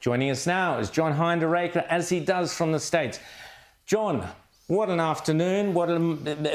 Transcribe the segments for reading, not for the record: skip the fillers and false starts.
Joining us now is John Hinderaker, as he does from the States. John, what an afternoon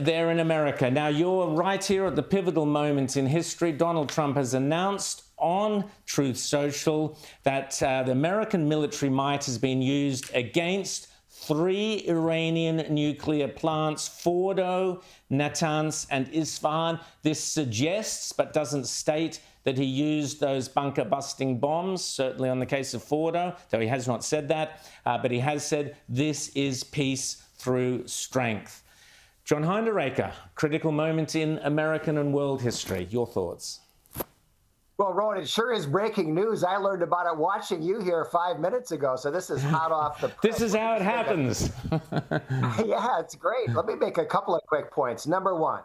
there in America. Now, you're right here at the pivotal moment in history. Donald Trump has announced on Truth Social that the American military might has been used against 3 Iranian nuclear plants, Fordo, Natanz and Isfahan. This suggests, but doesn't state, that he used those bunker-busting bombs, certainly on the case of Fordo, though he has not said that. But he has said this is peace through strength. John Hinderaker, critical moment in American and world history. Your thoughts? Well, Rowan, it sure is breaking news. I learned about it watching you here 5 minutes ago, so this is hot off the press. This is how it happens. Yeah, it's great. Let me make a couple of quick points. Number one,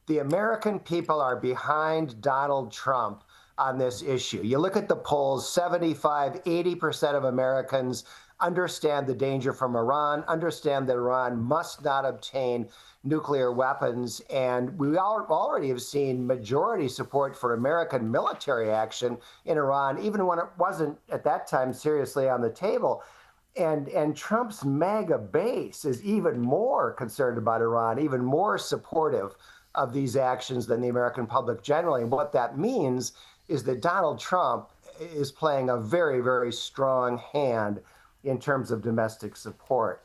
the American people are behind Donald Trump on this issue. You look at the polls, 75, 80% of Americans understand the danger from Iran, understand that Iran must not obtain nuclear weapons, and we already have seen majority support for American military action in Iran, even when it wasn't at that time seriously on the table. And Trump's MAGA base is even more concerned about Iran, even more supportive of these actions than the American public generally. And what that means is that Donald Trump is playing a very, very strong hand in terms of domestic support.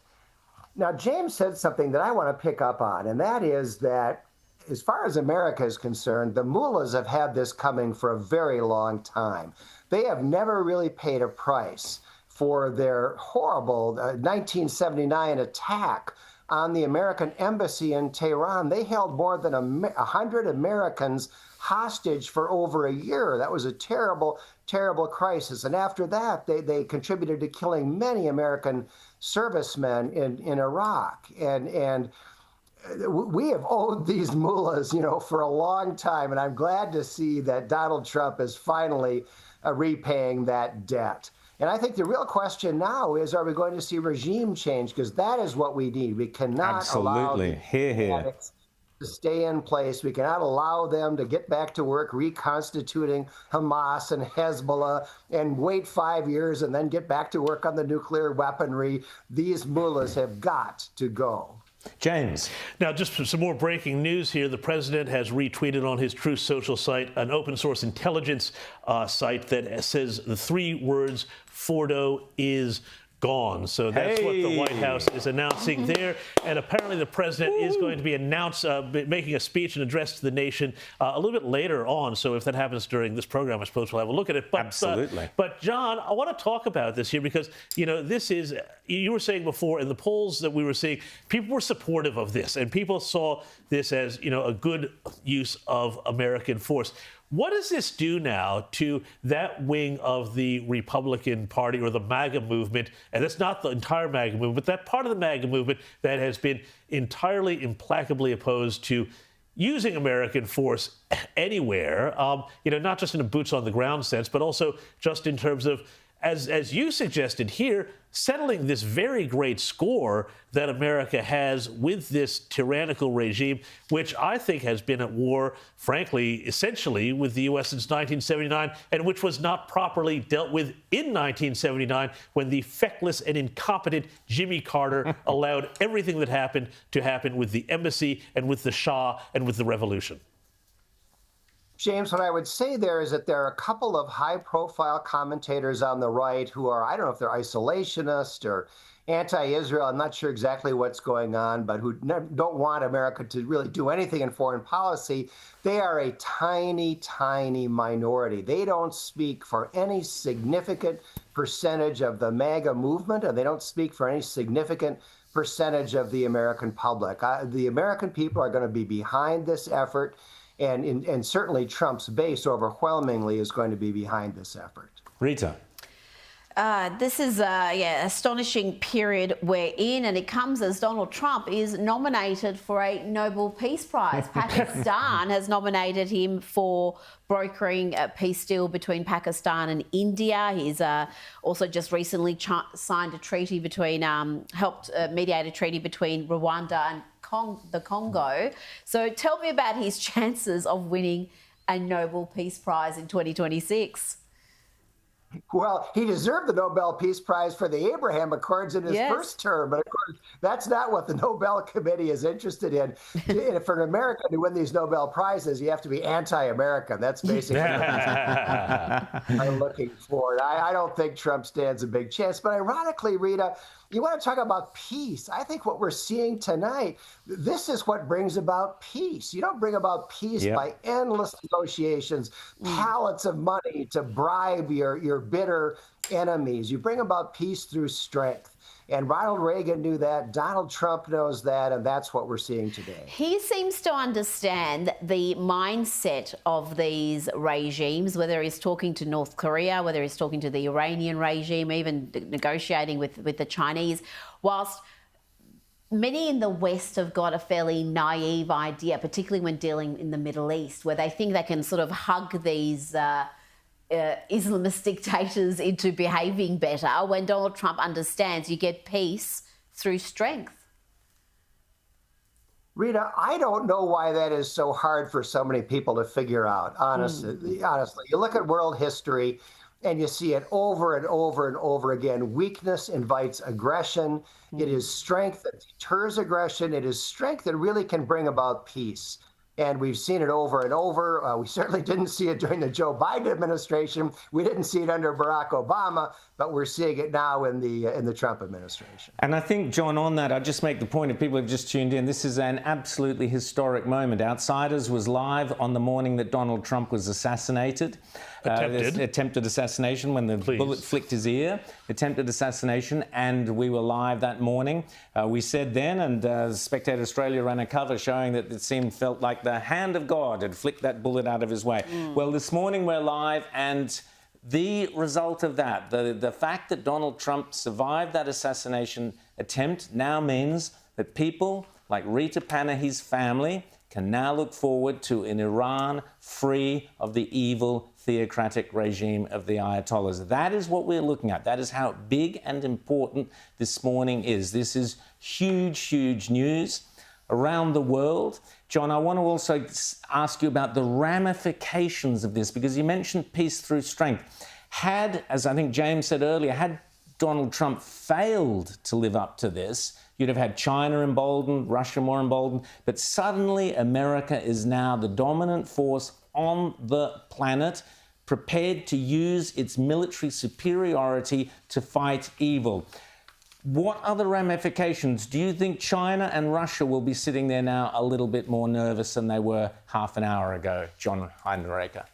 Now, James said something that I want to pick up on, and that is that as far as America is concerned, the mullahs have had this coming for a very long time. They have never really paid a price for their horrible 1979 attack on the American embassy in Tehran. They held more than 100 Americans hostage for over a year. That was a terrible, terrible crisis. And after that, they contributed to killing many American servicemen in Iraq. And we have owed these mullahs, for a long time. And I'm glad to see that Donald Trump is finally repaying that debt. And I think the real question now is, are we going to see regime change? Because that is what we need. We cannot allow the addicts to stay in place. We cannot allow them to get back to work reconstituting Hamas and Hezbollah and wait 5 years and then get back to work on the nuclear weaponry. These mullahs have got to go. James. Now, just for some more breaking news here, the president has retweeted on his Truth Social site an open source intelligence site that says the 3 words, Fordo is gone. So that's what the White House is announcing there. And apparently the president is going to be making a speech and address to the nation a little bit later on. So if that happens during this program, I suppose we'll have a look at it. But, absolutely. But John, I want to talk about this here because, this is, you were saying before in the polls that we were seeing, people were supportive of this and people saw this as, a good use of American force. What does this do now to that wing of the Republican Party or the MAGA movement? And that's not the entire MAGA movement, but that part of the MAGA movement that has been entirely implacably opposed to using American force anywhere, not just in a boots on the ground sense, but also just in terms of, as you suggested here, settling this very great score that America has with this tyrannical regime, which I think has been at war, frankly, essentially with the U.S. since 1979, and which was not properly dealt with in 1979 when the feckless and incompetent Jimmy Carter allowed everything that happened to happen with the embassy and with the Shah and with the revolution. James, what I would say there is that there are a couple of high-profile commentators on the right who are, I don't know if they're isolationist or anti-Israel. I'm not sure exactly what's going on, but who don't want America to really do anything in foreign policy. They are a tiny, tiny minority. They don't speak for any significant percentage of the MAGA movement, and they don't speak for any significant percentage of the American public. The American people are going to be behind this effort. And certainly Trump's base overwhelmingly is going to be behind this effort. Rita. This is an astonishing period we're in, and it comes as Donald Trump is nominated for a Nobel Peace Prize. Pakistan has nominated him for brokering a peace deal between Pakistan and India. He's also just recently signed a treaty between, helped mediate a treaty between Rwanda and the Congo. So tell me about his chances of winning a Nobel Peace Prize in 2026. Well, he deserved the Nobel Peace Prize for the Abraham Accords in his first term, but of course, that's not what the Nobel Committee is interested in. For an American to win these Nobel Prizes, you have to be anti-American. That's basically what I'm looking for. I don't think Trump stands a big chance. But ironically, Rita, you want to talk about peace. I think what we're seeing tonight, this is what brings about peace. You don't bring about peace by endless negotiations, pallets of money to bribe your bitter enemies. You bring about peace through strength. And Ronald Reagan knew that. Donald Trump knows that. And that's what we're seeing today. He seems to understand the mindset of these regimes, whether he's talking to North Korea, whether he's talking to the Iranian regime, even negotiating with the Chinese, whilst many in the West have got a fairly naive idea, particularly when dealing in the Middle East, where they think they can sort of hug these Islamist dictators into behaving better, when Donald Trump understands you get peace through strength. Rita, I don't know why that is so hard for so many people to figure out, honestly. You look at world history and you see it over and over and over again. Weakness invites aggression. It is strength that deters aggression. It is strength that really can bring about peace. And we've seen it over and over. We certainly didn't see it during the Joe Biden administration. We didn't see it under Barack Obama, but we're seeing it now in the Trump administration. And I think, John, on that, I'll just make the point, if people have just tuned in, this is an absolutely historic moment. Outsiders was live on the morning that Donald Trump was assassinated. Attempted assassination when the bullet flicked his ear. Attempted assassination, and we were live that morning. We said then, and Spectator Australia ran a cover showing that it felt like the hand of God had flicked that bullet out of his way. Well, this morning we're live, and the result of that, the fact that Donald Trump survived that assassination attempt now means that people like Rita Panahi's family can now look forward to an Iran free of the evil theocratic regime of the Ayatollahs. That is what we're looking at. That is how big and important this morning is. This is huge, huge news around the world. John, I want to also ask you about the ramifications of this, because you mentioned peace through strength. As I think James said earlier, had Donald Trump failed to live up to this, you'd have had China emboldened, Russia more emboldened, but suddenly America is now the dominant force on the planet, prepared to use its military superiority to fight evil. What other ramifications? Do you think China and Russia will be sitting there now a little bit more nervous than they were half an hour ago, John Hinderaker?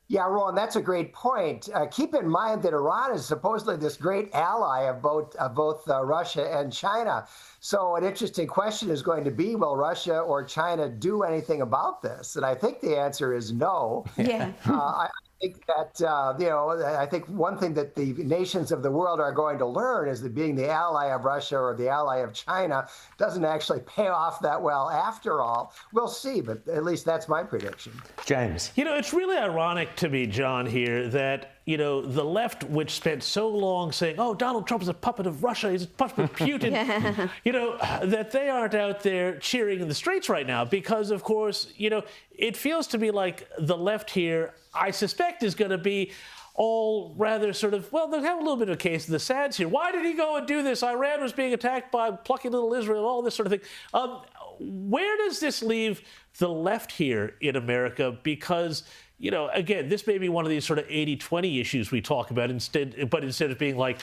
Yeah, Ron, that's a great point. Keep in mind that Iran is supposedly this great ally of both Russia and China. So an interesting question is going to be, will Russia or China do anything about this? And I think the answer is no. Yeah. I think that, I think one thing that the nations of the world are going to learn is that being the ally of Russia or the ally of China doesn't actually pay off that well after all. We'll see, but at least that's my prediction. James. It's really ironic to me, John, here that, the left, which spent so long saying, oh, Donald Trump is a puppet of Russia, he's a puppet of Putin, that they aren't out there cheering in the streets right now because, of course, it feels to me like the left here, I suspect, is going to be all rather sort of, well, they'll have a little bit of a case of the SADs here. Why did he go and do this? Iran was being attacked by plucky little Israel, all this sort of thing. Where does this leave the left here in America? Because again, this may be one of these sort of 80-20 issues we talk about but instead of being like,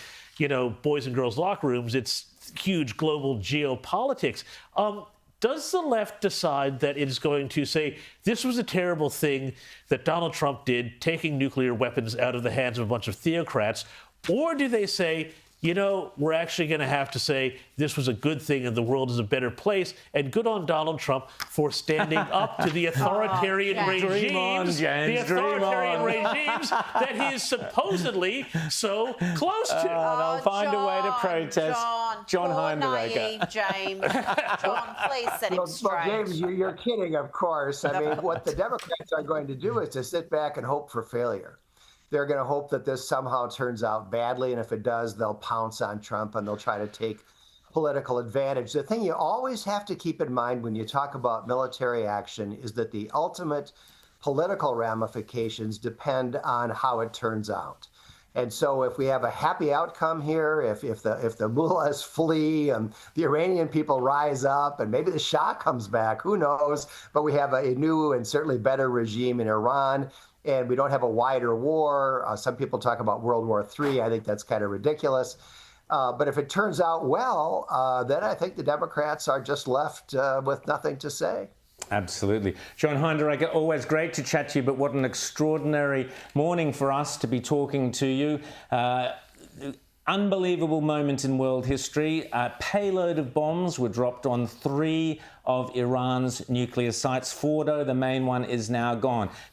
boys and girls locker rooms, it's huge global geopolitics. Does the left decide that it is going to say this was a terrible thing that Donald Trump did, taking nuclear weapons out of the hands of a bunch of theocrats? Or do they say, we're actually going to have to say this was a good thing and the world is a better place, and good on Donald Trump for standing up to the authoritarian regimes that he is supposedly so close to. They'll find a way to protest. John Hinderaker. James. John, please set him straight. Well, James, you're kidding, of course. I mean, what the Democrats are going to do is to sit back and hope for failure. They're going to hope that this somehow turns out badly, and if it does, they'll pounce on Trump and they'll try to take political advantage. The thing you always have to keep in mind when you talk about military action is that the ultimate political ramifications depend on how it turns out. And so if we have a happy outcome here, if the mullahs flee and the Iranian people rise up and maybe the Shah comes back, who knows? But we have a new and certainly better regime in Iran, and we don't have a wider war. Some people talk about World War III. I think that's kind of ridiculous. But if it turns out well, then I think the Democrats are just left with nothing to say. Absolutely. John Hinderaker, always great to chat to you, but what an extraordinary morning for us to be talking to you. Unbelievable moment in world history. A payload of bombs were dropped on 3 of Iran's nuclear sites. Fordo, the main one, is now gone.